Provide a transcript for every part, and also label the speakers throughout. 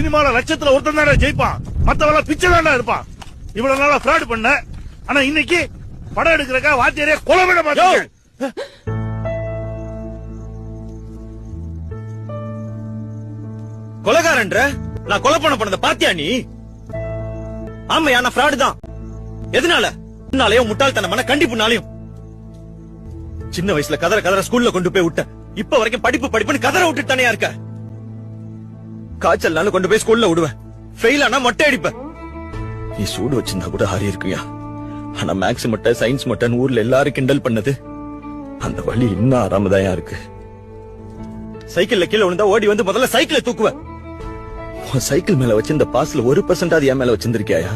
Speaker 1: சினிமால லட்சத்துல ஒருத்தன் தானே ஜெயிப்பான், மத்தவெல்லாம் பிச்சை தாண்டா இருப்பான். இவ்வளவு நாளா ஃப்ராட் பண்ண, ஆனா இன்னைக்கு படம் எடுக்கிறக்கா வாத்தியாரே கொலை பண்ண மாட்டோம்.
Speaker 2: கொலைகாரன்ற நான் கொலை பண்ணத பாத்தியா நீ? ஆமையா நான் ஃப்ராடு தான். எதனால? முன்னாலயும் முட்டாள்தனமான கண்டிப்புனாலையும். சின்ன வயசுல கதற ஸ்கூல்ல கொண்டு போய் விட்ட, இப்ப வரைக்கும் படிப்புன்னு கதற விட்டுட்டு தானே இருக்க. காய்ச்சல்னாலும் கொண்டு போய் ஸ்கூல்ல விடுவேன், ஃபெயில் ஆனா மொட்டை அடிப்ப. நீ சூடு வச்சிருந்தா கூட ஆறி இருக்குயா. ஆனா மேக்ஸ் மொட்டை சயின்ஸ் மொட்டைன்னு ஊர்ல எல்லாரும் கிண்டல் பண்ணது, அந்த வழி இன்னும் ஆறாமதான் இருக்கு. சைக்கிள்ல கீழே விழுந்தா ஓடி வந்து முதல்ல சைக்கிளை தூக்குவ. சைக்கிள் மேல வச்சிருந்த பாஸ்ல 1% என் மேல வச்சிருந்திருக்கியா?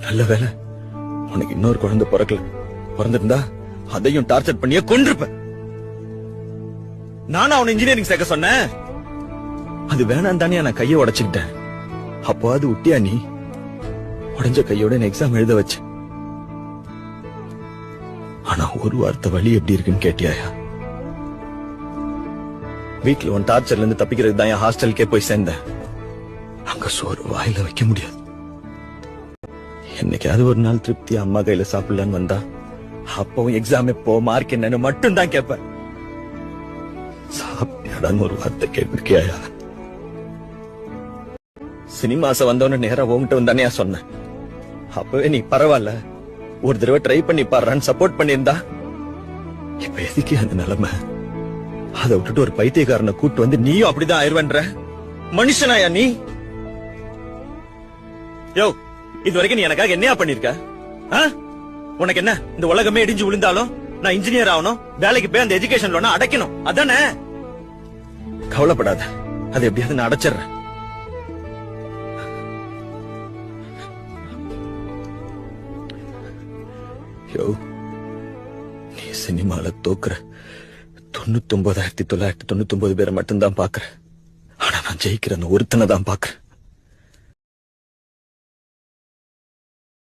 Speaker 2: நல்ல வேலை உனக்கு இன்னொரு குழந்தை பிறக்கல. பிறந்திருந்தா அதையும் டார்ச்சர் பண்ணியே கொன்றுப்ப. நானும் அவன் இன்ஜினியரிங் சேர்க்க சொன்னேன், அது வேணாம் தானே நான் கையை உடைச்சுக்கிட்டேன். அப்போ அது விட்டியா நீ? உடைஞ்ச கையோட எக்ஸாம் எழுத வச்சு. ஆனா ஒரு வார்த்தை வழி எப்படி இருக்குன்னு கேட்டியாயா? வீட்டுல உன் டார்ச்சர்ல இருந்து தப்பிக்கிறதுக்கு தான் என் ஹாஸ்டலுக்கே போய் சேர்ந்தேன். அங்க சோறு வாயில வைக்க முடியாது. என்னைக்காவது ஒரு நாள் திருப்தி அம்மா கையில சாப்பிடலான்னு வந்தா, அப்பவும் எக்ஸாம் எப்போ மார்க் என்னன்னு மட்டும் தான் கேட்பேன். சாப்பிட்டாடான்னு ஒரு வார்த்தை கேட்டிருக்கியா? சினிமாச வந்தவன நேரா உங்ககிட்ட வந்தானே சொன்னேன். அப்பவே நீ பரவாயில்ல ஒரு தடவை ட்ரை பண்ணி பாடுறான்னு சப்போர்ட் பண்ணியிருந்தா, இப்ப எதுக்கு அந்த நிலைமை? அதை விட்டுட்டு ஒரு பைத்தியக்காரனை கூட்டு வந்து நீயும் அப்படிதான் ஆயிடுவன்ற மனுஷனாயா நீ? யோ, இது வரைக்கும் நீ எனக்காக என்னையா பண்ணிருக்க? உனக்கு என்ன, இந்த உலகமே இடிஞ்சு விழுந்தாலும் நான் இன்ஜினியர் ஆகணும், வேலைக்கு போய் அந்த எஜுகேஷன் லோனை அடைக்கணும், அதானே? கவலைப்படாத, அது எப்படியாவது நான் அடைச்சிடுறேன். யோ, நீ சினிமால தோக்குற 99,999 பேரை மட்டும்தான் பாக்குற. ஆனா நான் ஜெயிக்கிற ஒருத்தனை தான் பாக்குறேன்.